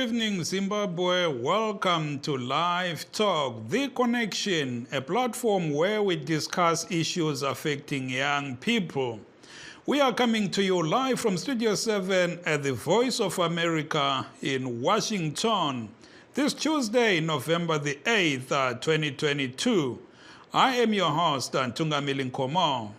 evening, Zimbabwe. Welcome to Live Talk, The Connection, a platform where we discuss issues affecting young people. We are coming to you live from Studio 7 at the Voice of America in Washington. This Tuesday, November the 8th, 2022. I am your host, Ntungamili Nkomo.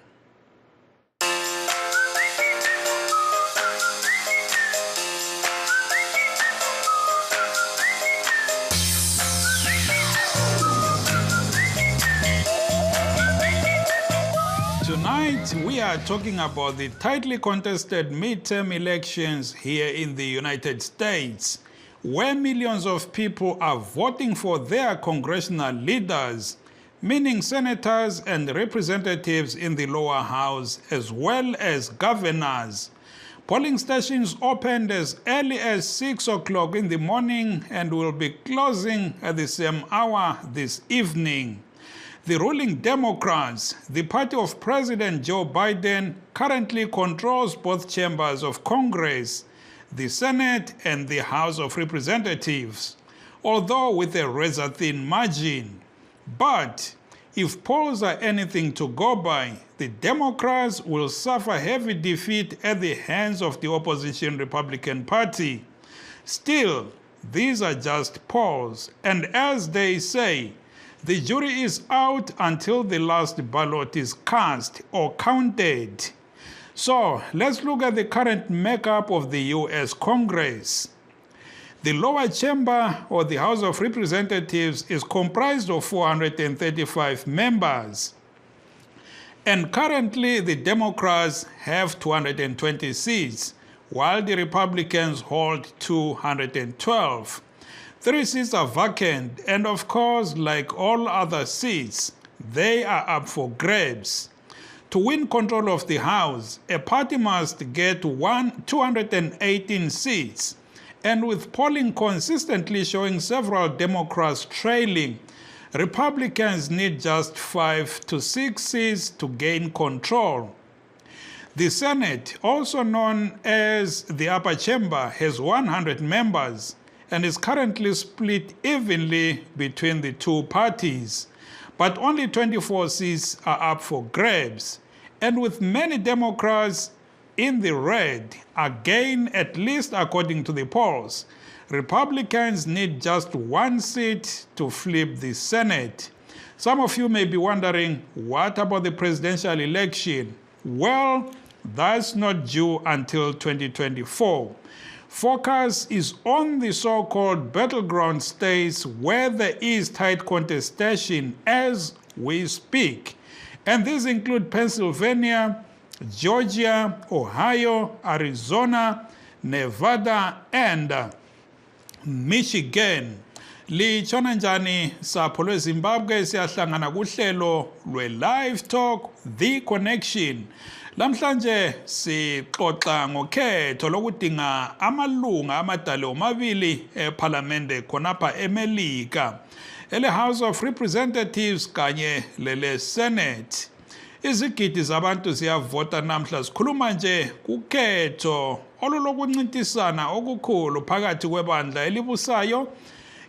Tonight, we are talking about the tightly contested midterm elections here in the United States, where millions of people are voting for their congressional leaders, meaning senators and representatives in the lower house, as well as governors. Polling stations opened as early as 6 o'clock in the morning and will be closing at the same hour this evening. The ruling Democrats, the party of President Joe Biden, currently controls both chambers of Congress, the Senate and the House of Representatives, although with a razor-thin margin. But if polls are anything to go by, the Democrats will suffer heavy defeat at the hands of the opposition Republican Party. Still, these are just polls, and as they say, the jury is out until the last ballot is cast or counted. So let's look at the current makeup of the U.S. Congress. The lower chamber, or the House of Representatives, is comprised of 435 members. And currently the Democrats have 220 seats, while the Republicans hold 212. 3 seats are vacant, and of course, like all other seats, they are up for grabs. To win control of the House, a party must get 218 seats, and with polling consistently showing several Democrats trailing, Republicans need just 5 to 6 seats to gain control. The Senate, also known as the upper chamber, has 100 members, and is currently split evenly between the two parties. But only 24 seats are up for grabs. And with many Democrats in the red, again, at least according to the polls, Republicans need just 1 seat to flip the Senate. Some of you may be wondering, what about the presidential election? Well, that's not due until 2024. Focus is on the so-called battleground states where there is tight contestation as we speak. And these include Pennsylvania, Georgia, Ohio, Arizona, Nevada, and Michigan. Lichona njani sapho lweZimbabwe siyahlangana kuhlelo lwe-Live Talk, The Connection. Lamhlanje sixoxa ngokhetho lokudinga amalunga amadale omabili eParliament khonapha eMelika, ele House of Representatives kanye lele Senate. Izigidi zabantu ziyavota namhla. Sikhuluma nje kukhetho olulokuncintisana okukhulu phakathi kwebandla elibusayo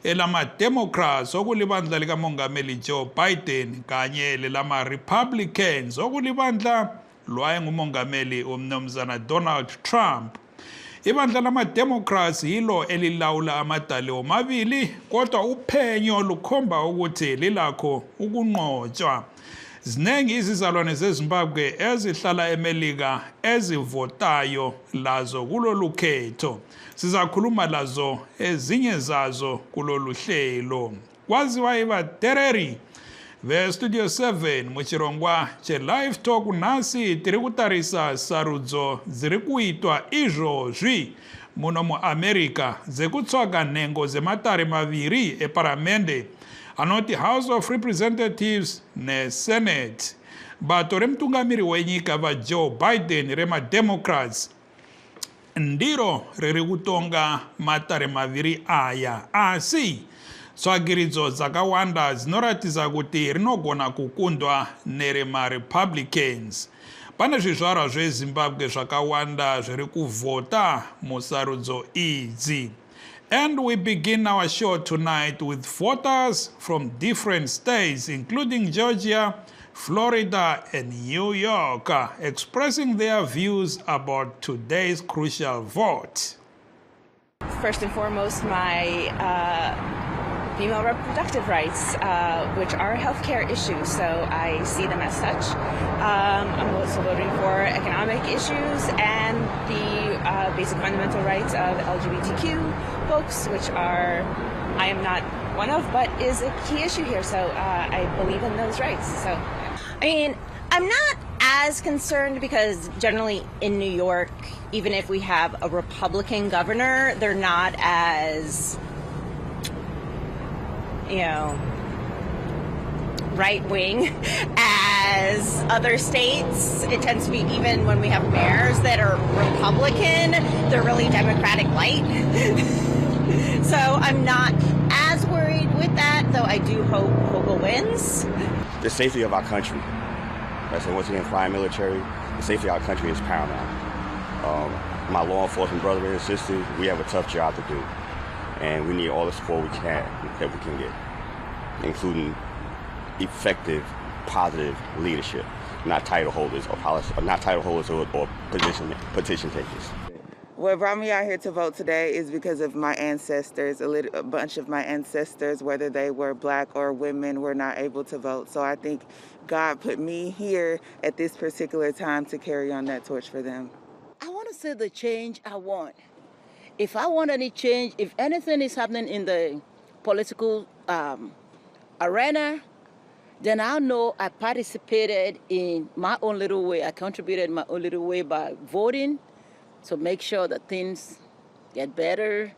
elama-Democrats okulibandla likamongameli Joe Biden kanye lelama-Republicans okulibandla lwaye ngumongameli umnumzana Donald Trump. Ibandla lama-Democrats yilo elilawula amadale omabili, kodwa uphenyo lukhomba ukuthi lilakho ukunqotshwa. Zinengi izizalwane zeZimbabwe ezihlala eMelika ezivotayo lazo kulolu khetho. Sizakhuluma lazo ezinye zazo kulolu hlelo. Kwaziwa ivatereri ve Studio 7 muchirongwa che Live Talk nasi tiri kutarisa sarudzo ziri kuitwa izvozvi muno muAmerica dzekutsvaga nhengo zematare maviri eParliament anoti House of Representatives neSenate. Bato remutungamiri wenyika vaJoe Biden rema-Democrats ndiro riri kutonga matare maviri aya, asi tsvagiridzo dzakawanda dzinoratidza kuti rinogona kukundwa nerema-Republicans. Pane zvizvarwa zveZimbabwe zvakawanda zviri kuvhota musarudzo idzi. And we begin our show tonight with voters from different states, including Georgia, Florida, and New York, expressing their views about today's crucial vote. First and foremost, my female reproductive rights, which are a healthcare issue, so I see them as such. I'm also voting for economic issues and the basic fundamental rights of LGBTQ folks, which I am not one of, but is a key issue here, so I believe in those rights. So, I mean, I'm not as concerned because generally in New York, even if we have a Republican governor, they're not as, right-wing as other states. It tends to be, even when we have mayors that are Republican, they're really Democratic light. So I'm not as worried with that, though I do hope Hochul wins. The safety of our country. That's once again, flying military, the safety of our country is paramount. My law enforcement brothers and sisters, we have a tough job to do. And we need all the support we can get, including effective, positive leadership, not title holders or petition takers. What brought me out here to vote today is because of my ancestors. A bunch of my ancestors, whether they were black or women, were not able to vote. So I think God put me here at this particular time to carry on that torch for them. I want to see the change I want. If I want any change, if anything is happening in the political arena, then I know I participated in my own little way. I contributed in my own little way by voting to make sure that things get better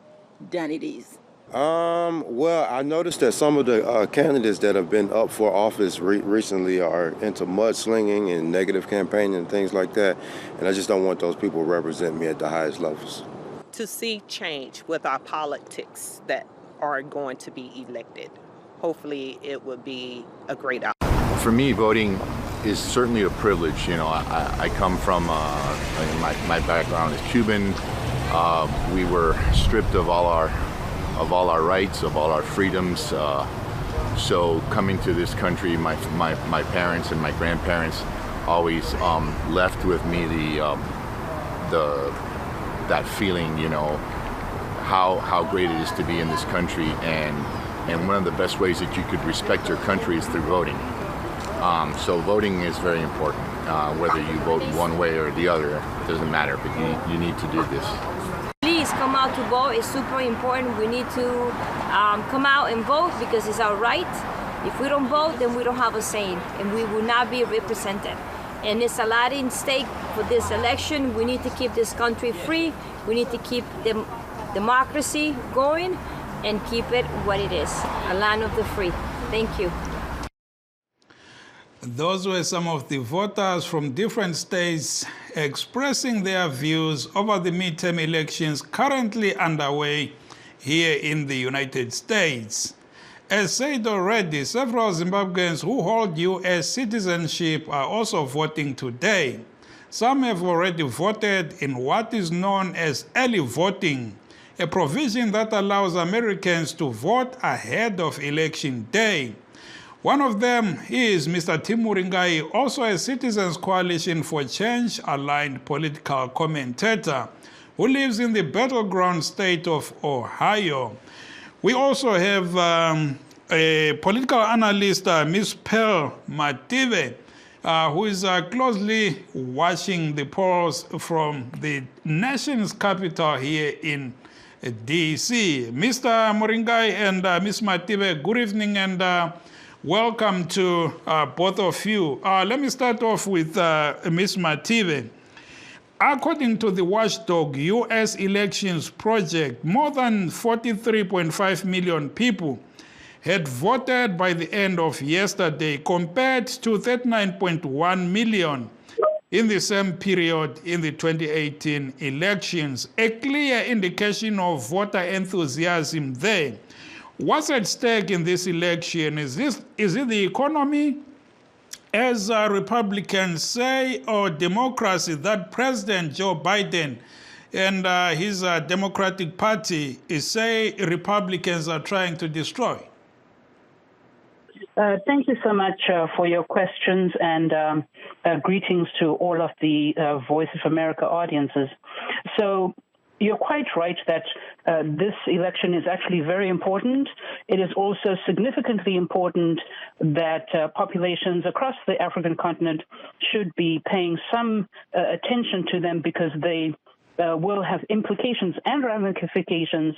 than it is. Well, I noticed that some of the candidates that have been up for office recently are into mudslinging and negative campaigning and things like that. And I just don't want those people to represent me at the highest levels. To see change with our politics that are going to be elected. Hopefully it would be a great outcome. For me, voting is certainly a privilege. I come from, my background is Cuban. We were stripped of all our rights, of all our freedoms. So coming to this country, my parents and my grandparents always left with me that feeling, how great it is to be in this country, and one of the best ways that you could respect your country is through voting. So voting is very important. Whether you vote one way or the other, it doesn't matter, but you need to do this. Please come out to vote. It's super important. We need to come out and vote because it's our right. If we don't vote, then we don't have a say, and we will not be represented. And it's a lot in stake for this election. We need to keep this country free. We need to keep the democracy going and keep it what it is, a land of the free. Thank you. Those were some of the voters from different states expressing their views over the midterm elections currently underway here in the United States. As said already, several Zimbabweans who hold U.S. citizenship are also voting today. Some have already voted in what is known as early voting, a provision that allows Americans to vote ahead of election day. One of them is Mr. Tim Muringai, also a Citizens Coalition for Change-aligned political commentator who lives in the battleground state of Ohio. We also have a political analyst, Ms. Pearl Mative, who is closely watching the polls from the nation's capital here in D.C. Mr. Muringai and Ms. Mative, good evening and welcome to both of you. Let me start off with Ms. Mative. According to the watchdog U.S. Elections Project, more than 43.5 million people had voted by the end of yesterday, compared to 39.1 million in the same period in the 2018 elections. A clear indication of voter enthusiasm there. What's at stake in this election? Is it the economy, as Republicans say, or democracy that President Joe Biden and his Democratic Party say Republicans are trying to destroy? Thank you so much for your questions, and greetings to all of the Voice of America audiences. So you're quite right that this election is actually very important. It is also significantly important that populations across the African continent should be paying some attention to them, because they will have implications and ramifications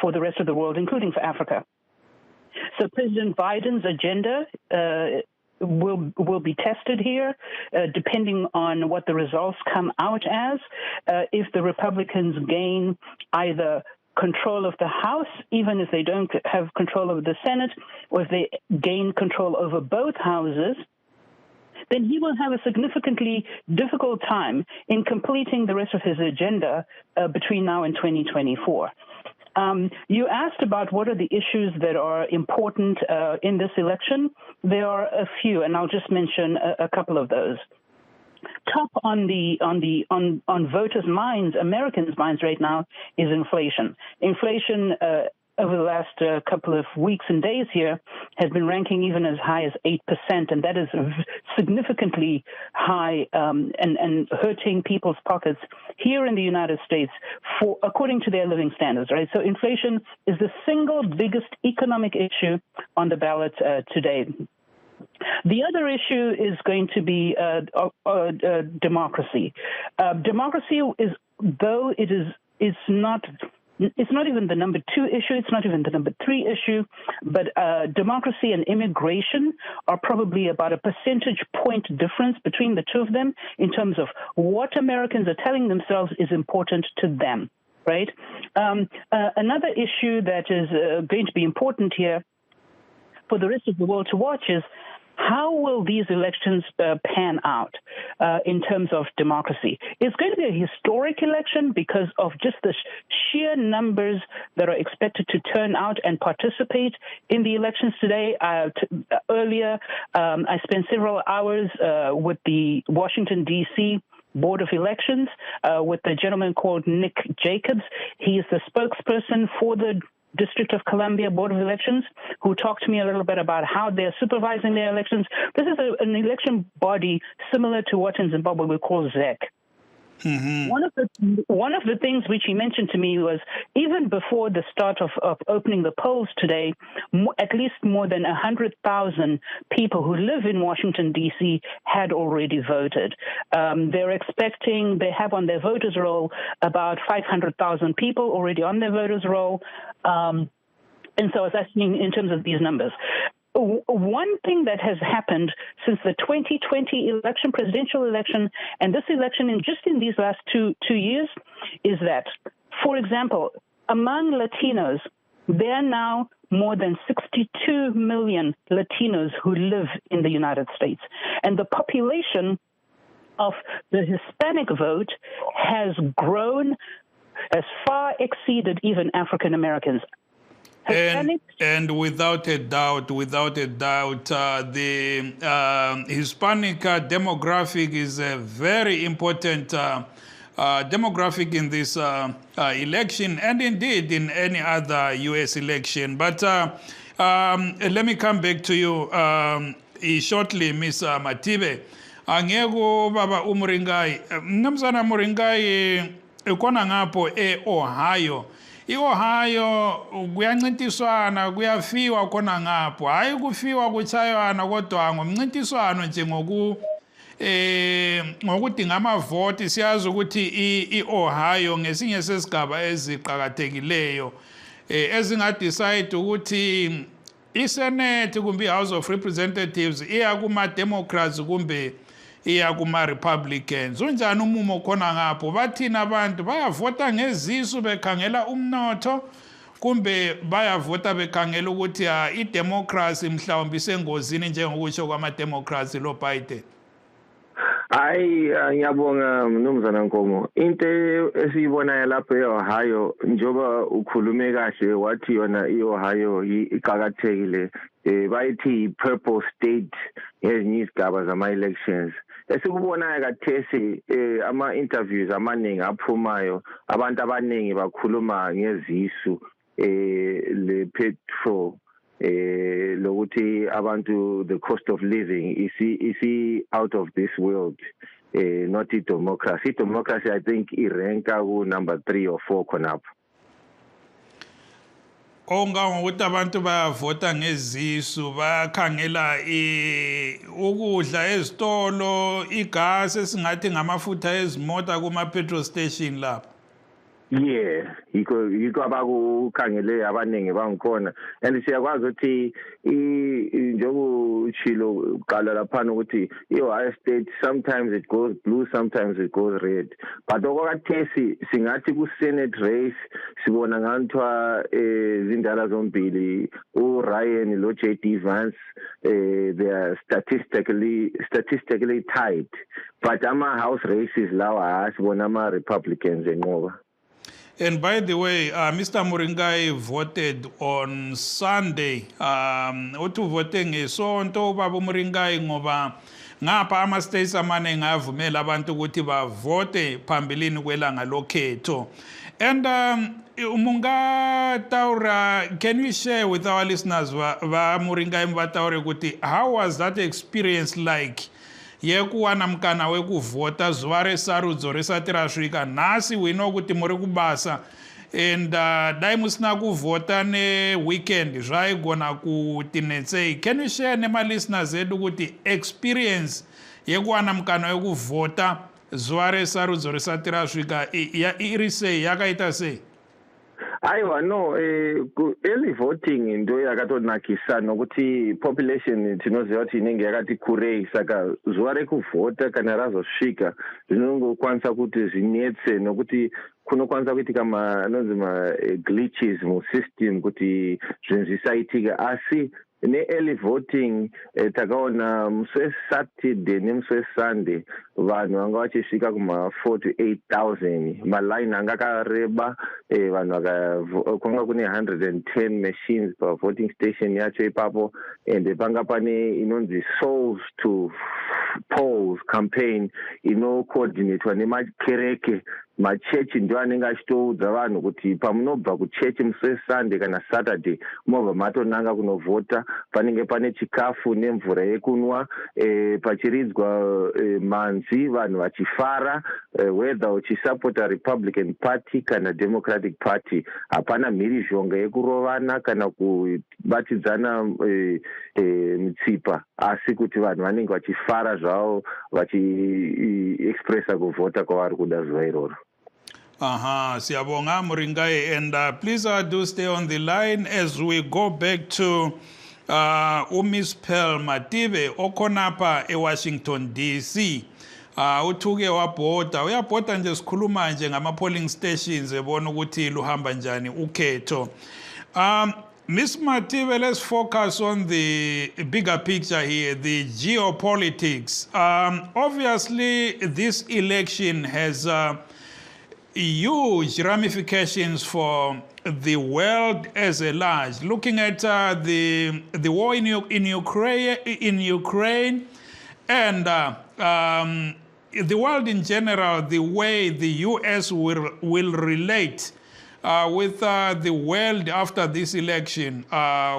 for the rest of the world, including for Africa. So President Biden's agenda will be tested here, depending on what the results come out as. If the Republicans gain either control of the House, even if they don't have control over the Senate, or if they gain control over both houses, then he will have a significantly difficult time in completing the rest of his agenda between now and 2024. You asked about what are the issues that are important in this election. There are a few, and I'll just mention a couple of those. Top on voters' minds, Americans' minds right now, is inflation. Inflation over the last couple of weeks and days here has been ranking even as high as 8%, and that is significantly high and hurting people's pockets here in the United States according to their living standards, right? So inflation is the single biggest economic issue on the ballot today. The other issue is going to be democracy. Democracy is, though it's not even the number 2 issue, it's not even the number 3 issue, but democracy and immigration are probably about a percentage point difference between the two of them in terms of what Americans are telling themselves is important to them, right? Another issue that is going to be important here for the rest of the world to watch is how will these elections pan out in terms of democracy? It's going to be a historic election because of just the sheer numbers that are expected to turn out and participate in the elections today. Earlier, I spent several hours with the Washington, D.C. Board of Elections with a gentleman called Nick Jacobs. He is the spokesperson for the District of Columbia Board of Elections, who talked to me a little bit about how they're supervising their elections. This is an election body similar to what in Zimbabwe we call ZEC. Mm-hmm. One of the things which he mentioned to me was even before the start of opening the polls today, at least more than 100,000 people who live in Washington, D.C. had already voted. They have on their voters roll about 500,000 people already on their voters roll. And so I was asking in terms of these numbers. One thing that has happened since the 2020 presidential election, and this election in these last two years, is that, for example, among Latinos, there are now more than 62 million Latinos who live in the United States. And the population of the Hispanic vote has grown, has far exceeded even African Americans. And without a doubt, the Hispanic demographic is a very important demographic in this election, and indeed in any other U.S. election. But let me come back to you shortly, Ms. Matibe. Angeko baba Umuringai, Mnumzana Muringai, ukona ngapo Ohio. I-Ohio kuyancintiswana kuyafiwa khona ngapho hayi kufiwa kuchaywana kodwa ngomncintiswano nje ngokudinga amavoti. Siyazi ukuthi i-Ohio ngesinye sesigaba eziqhakathekileyo ezingadecide ukuthi iSenate kumbe iHouse of Representatives iya kuma-Democrats kumbe iya kuma-Republicans. Unjani umumo khona ngapho? Bathina abantu bayavota ngezisu bekhangela umnotho kumbe bayavota bekhangela ukuthi i-democracy mhlawumbe isengozini njengokusho kwama-Democrats lo Biden? Hayi, ngiyabonga Mnumzana Nkomo. Into esiyibonayo lapho e-Ohio njoba ukhulume kahle wathi yona i-Ohio iqhakathekile bayithi purple state ngezinye izigaba zama-elections esikubonayo kathesi ama-interviews amaningi aphumayo abantu abaningi bakhuluma ngezisu le-petrol lokuthi abantu the cost of living is out of this world not i-democracy. I-democracy I think irenka ku-number 3 or 4 khonapho. Ngokuthi abantu bayavota ngezisu bayakhangela ukudla ezitolo igasi esingathi ngamafutha ezimota kuma-petrol station lapho. Yeah, yiko abakukhangele abaningi bangikhona and siyakwazi ukuthi njengoba uchilo uqala laphana ukuthi i-Ohio State sometimes it goes blue, sometimes it goes red, but okwakathesi singathi ku-Senate race sibona nganthiwa izindala zombili uRyan lo-JD Vance they are statistically tied, but ama-house races lawa sibona ama-Republicans enqoba. And by the way, Mr. Muringai voted on Sunday. Uthi vote ngesonto ubaba Muringai ngoba ngapha ama-states amaningi avumela abantu ukuthi bavote phambilini kwelanga lokhetho. And Taura, can you share with our listeners va Muringai mvataure ukuthi how was that experience like? Yekuwana mkana wekuvota zuva resarudzo risati rasvika nhasi we know kuti muri kubasa and dai musina kuvhota neweekend zvaigona kuti netsei. Can you share nemalisteners edu kuti experience yekuwana mkana wekuvhota zuva resarudzo risati rasvika iri sei, yakaita sei? Aiwa no early voting into yakatonakisa nokuti population tinoziva kuti inenge yakati kurei, saka zuva rekuvhota kana razosvika zvinongokwanisa kuti zvinetse nokuti kunokwanisa kuitika glitches musystem kuti zvinhu zvisaitika, asi ne-early voting takaona musi weSaturday nemusi weSunday vanhu vanga vachisvika kuma-4 to 8,000 maline anga akareba vanhu kwanga kune 110 machines pavoting station yacho ipapo and panga pane inonzi Souls to Polls campaign inocoordinatwa nemakereke machechi ndio anenge achitoudza vanhu kuti pamunobva kuchechi musi weSunday kana Saturday mobva matonanga kunovhota, panenge pane chikafu nemvura yekunwa pachiridzwa manzi vanhu vachifara whether uchisapota Republican Party kana Democratic Party. Hapana mhirizhonga yekurovana kana kubatidzana mitsipa, asi kuti vanhu vanenge vachifara zvavo vachiexpressa kuvhota kwavari kuda zuva iroro. Siyabonga Muringai, and please do stay on the line as we go back to Miss Pearl Mative okhonapha eWashington DC. Uthuke wabhoda uyabhoda nje sikhuluma nje ngama-polling stations ebona ukuthi luhamba njani ukhetho. Miss Mative, let's focus on the bigger picture here, the geopolitics. Obviously, this election has huge ramifications for the world as a large. Looking at the war in Ukraine, and the world in general, the way the U.S. will relate with the world after this election,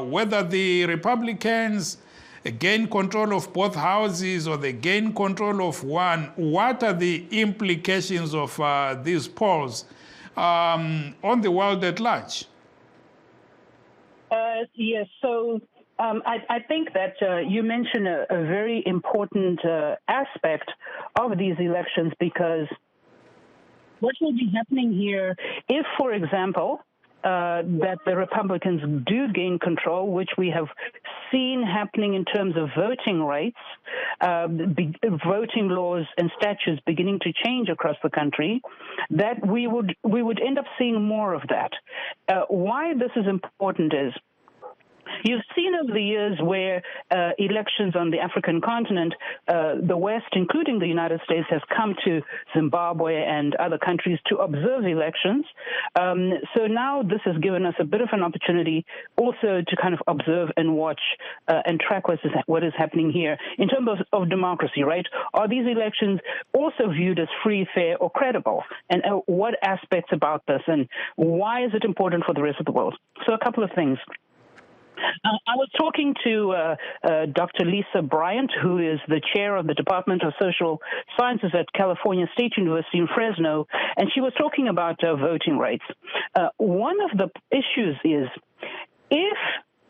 whether the Republicans gain control of both houses or they gain control of one, what are the implications of these polls on the world at large? Yes, so I think that you mentioned a very important aspect of these elections, because what will be happening here if, for example, that the Republicans do gain control, which we have seen happening in terms of voting rights, voting laws and statutes beginning to change across the country, that we would end up seeing more of that. Why this is important is, You've seen over the years where elections on the African continent, the West, including the United States, has come to Zimbabwe and other countries to observe elections. So now this has given us a bit of an opportunity also to kind of observe and watch and track what is happening here in terms of democracy, right? Are these elections also viewed as free, fair, or credible? And what aspects about this, and why is it important for the rest of the world? So a couple of things. I was talking to Dr. Lisa Bryant, who is the chair of the Department of Social Sciences at California State University in Fresno, and she was talking about voting rights. One of the issues is if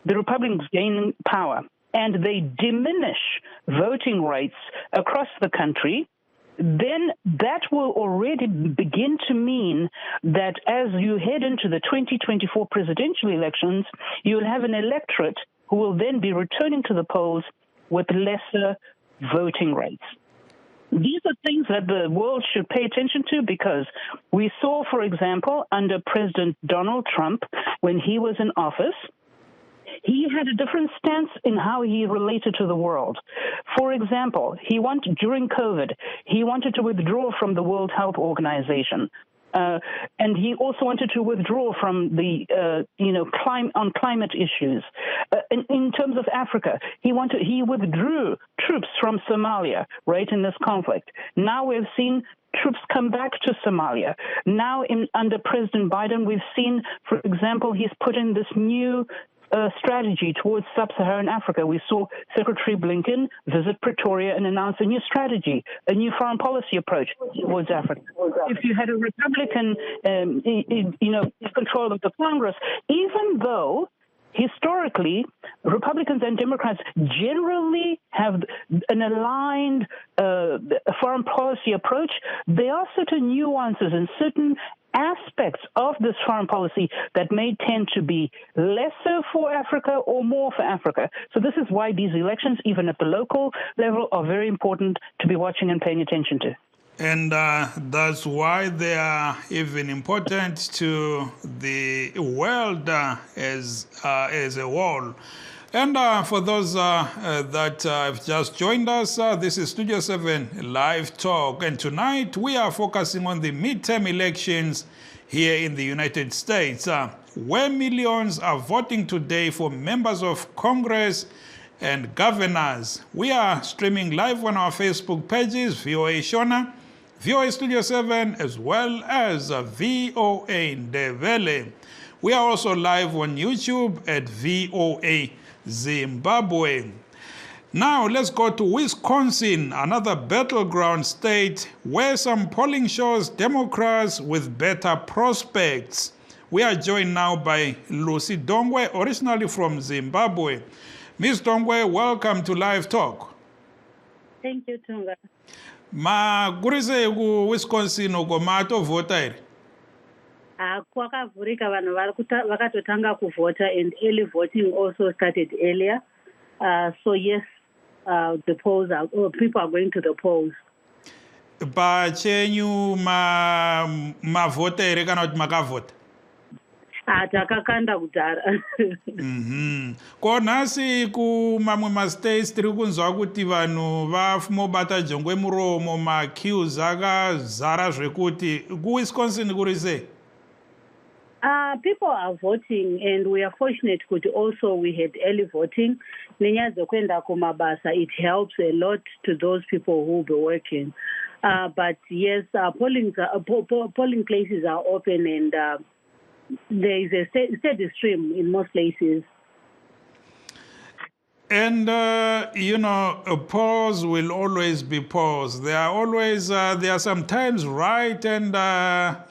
the Republicans gain power and they diminish voting rights across the country, then that will already begin to mean that as you head into the 2024 presidential elections, you'll have an electorate who will then be returning to the polls with lesser voting rights. These are things that the world should pay attention to because we saw, for example, under President Donald Trump, when he was in office, he had a different stance in how he related to the world. For example, during COVID, he wanted to withdraw from the World Health Organization. And he also wanted to withdraw from the, on climate issues. In terms of Africa, he withdrew troops from Somalia, right, in this conflict. Now we've seen troops come back to Somalia. Now, under President Biden, we've seen, for example, he's put in this new strategy towards sub-Saharan Africa. We saw Secretary Blinken visit Pretoria and announce a new strategy, a new foreign policy approach towards Africa. If you had a Republican, control of the Congress, even though historically, Republicans and Democrats generally have an aligned foreign policy approach, there are certain nuances and certain aspects of this foreign policy that may tend to be lesser for Africa or more for Africa. So this is why these elections, even at the local level, are very important to be watching and paying attention to. And that's why they are even important to the world as a whole. And for those that have just joined us, this is Studio 7 Live Talk. And tonight we are focusing on the midterm elections here in the United States, where millions are voting today for members of Congress and governors. We are streaming live on our Facebook pages, VOA Shona, VOA Studio 7, as well as VOA Ndebele. We are also live on YouTube at VOA Zimbabwe. Now let's go to Wisconsin, another battleground state where some polling shows Democrats with better prospects. We are joined now by Lucy Dongwe, originally from Zimbabwe. Ms. Dongwe, welcome to Live Talk. Thank you, Tunga. Magurise ku Wisconsin uko matovhota here? Kwakavhurika, vanhu vakatotanga kuvhota, and early voting also started earlier. So yes, the polls people are going to the polls. Pachenyu mavhota here kana kuti makavhota? Takakanda kudhara. Ko nhasi kumamwe mastates tiri kunzwa kuti vanhu vamobata jongwe muromo, maqueues akazara zvekuti. Ku-Wisconsin kuri sei? People are voting, and we are fortunate that also we had early voting. It helps a lot to those people who will be working. But yes, polling places are open, and there is a steady stream in most places. And, polls will always be polls. They are sometimes right and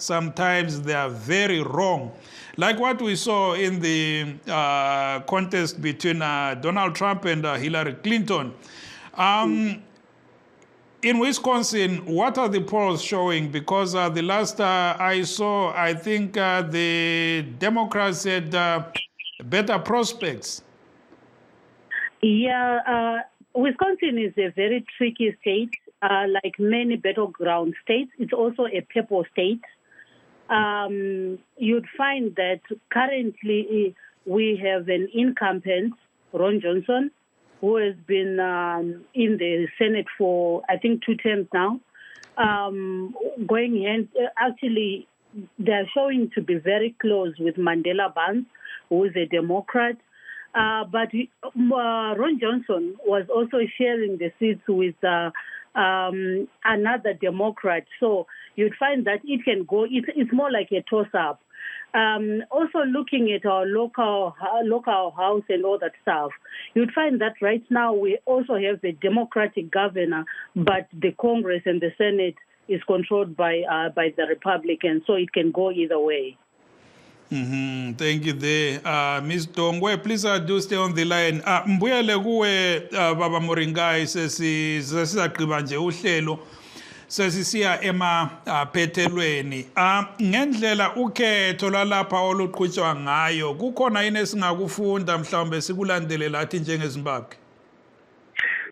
sometimes they are very wrong. Like what we saw in the contest between Donald Trump and Hillary Clinton. In Wisconsin, what are the polls showing? Because the last I saw, I think the Democrats had better prospects. Yeah, Wisconsin is a very tricky state. Like many battleground states, it's also a purple state. You'd find that currently we have an incumbent, Ron Johnson, who has been in the Senate for, I think, 2 terms now. Actually, they're showing to be very close with Mandela Barnes, who is a Democrat. But Ron Johnson was also sharing the seats with another Democrat. So you'd find that it can go, it's more like a toss-up. Also looking at our local house and all that stuff, you'd find that right now we also have a Democratic governor, but the Congress and the Senate is controlled by the Republicans, so it can go either way. Thank you there. Ms. Dongwe, please do stay on the line. Mbuyele kuwe Baba Moringai sesizagqiba nje uhlelo sesisiya emaphethelweni. Ngendlela ukhetho lwalapha oluqhutshwa ngayo, kukhona yini esingakufunda mhlawumbe sikulandele lathi njengeZimbabwe?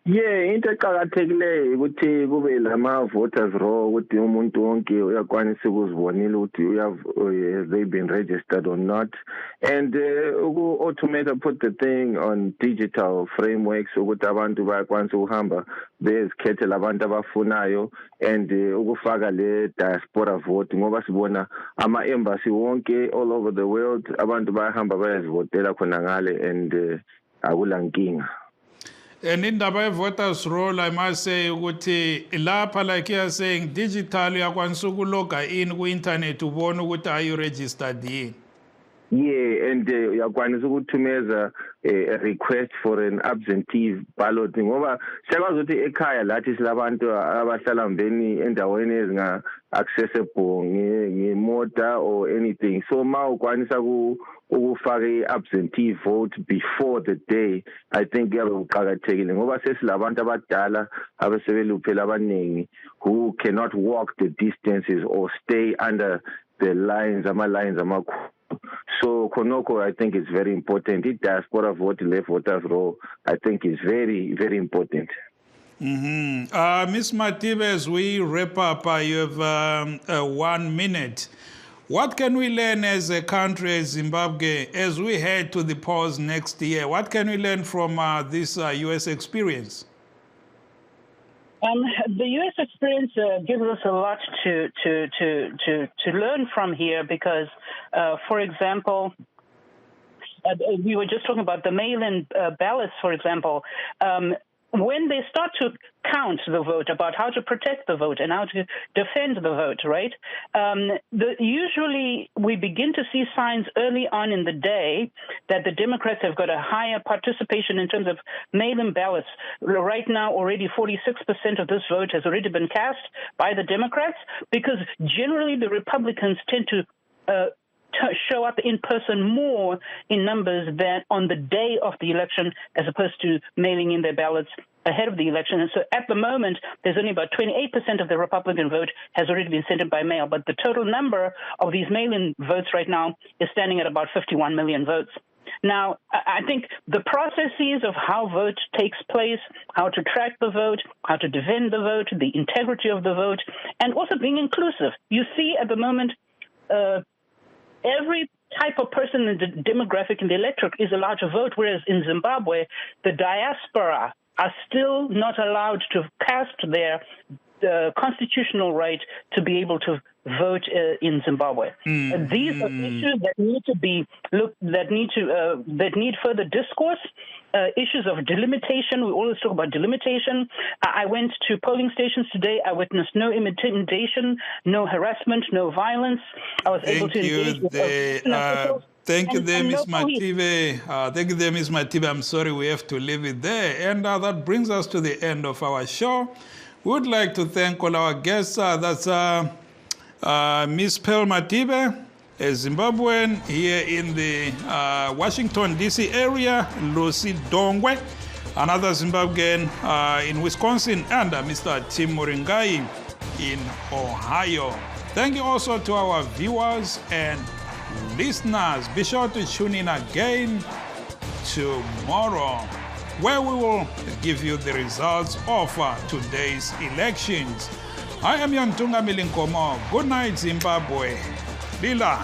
Yeah, into eqakathekileyo ukuthi kube lama voters roll ukuthi umuntu wonke uyakwanisa ukuzibonela ukuthi they been registered or not, and automate put the thing on digital frameworks ukuthi abantu bayakwanisa ukuhamba bezikhethela abantu abafunayo, and ukufaka le diaspora vote ngoba sibona ama embassy wonke all over the world abantu bayahamba bayazivotela khona ngale, and akulankinga. And in the voters roll, I must say, lapha like you are saying, digital uyakwanisa ukuloga in ku-internet ubone ukuthi are you registered yini? Yeah, and uyakwanisa ukuthumeza a request for an absentee ballot ngoba siyakwazi ukuthi ekhaya lathi silabantu abahlala mbeni endaweni ezinga accessible ngemota or anything, so ma ukwanisa ukufaka i-absentee vote before the day, I think kuyabe kuqakathekile ngoba sesilabantu abadala abasebeluphela abaningi who cannot walk the distances or stay under the lines amakhulu. So Konoko, I think it's very important. The diaspora vote, left voters roll, I think is very, very important. Ms. Matibe, as we wrap up, you have 1 minute. What can we learn as a country, as Zimbabwe, as we head to the polls next year? What can we learn from this U.S. experience? The U.S. experience gives us a lot to learn from here because, for example, we were just talking about the mail-in ballots, for example. When they start to count the vote, about how to protect the vote and how to defend the vote, right? Usually we begin to see signs early on in the day that the Democrats have got a higher participation in terms of mail-in ballots. Right now, already 46% of this vote has already been cast by the Democrats because generally the Republicans tend to show up in person more in numbers than on the day of the election as opposed to mailing in their ballots ahead of the election. And so at the moment, there's only about 28% of the Republican vote has already been sent in by mail. But the total number of these mail-in votes right now is standing at about 51 million votes. Now, I think the processes of how vote takes place, how to track the vote, how to defend the vote, the integrity of the vote, and also being inclusive. You see at the moment, every type of person in the demographic in the electorate is allowed to vote, whereas in Zimbabwe, the diaspora are still not allowed to cast their constitutional right to be able to vote in Zimbabwe. These are issues that need to be looked, that need further discourse. Issues of delimitation. We always talk about delimitation. I went to polling stations today. I witnessed no intimidation, no harassment, no violence. I was able to engage with officials. Thank you there, Ms. Matibe. Thank you there, Ms. Matibe. I'm sorry we have to leave it there. And that brings us to the end of our show. We would like to thank all our guests. That's Ms. Pearl Matibe, a Zimbabwean here in the Washington, D.C. area, Lucy Dongwe, another Zimbabwean in Wisconsin, and Mr. Tim Moringai in Ohio. Thank you also to our viewers and listeners. Be sure to tune in again tomorrow, where we will give you the results of today's elections. I am Yantunga Milinkomo. Good night, Zimbabwe. Lila.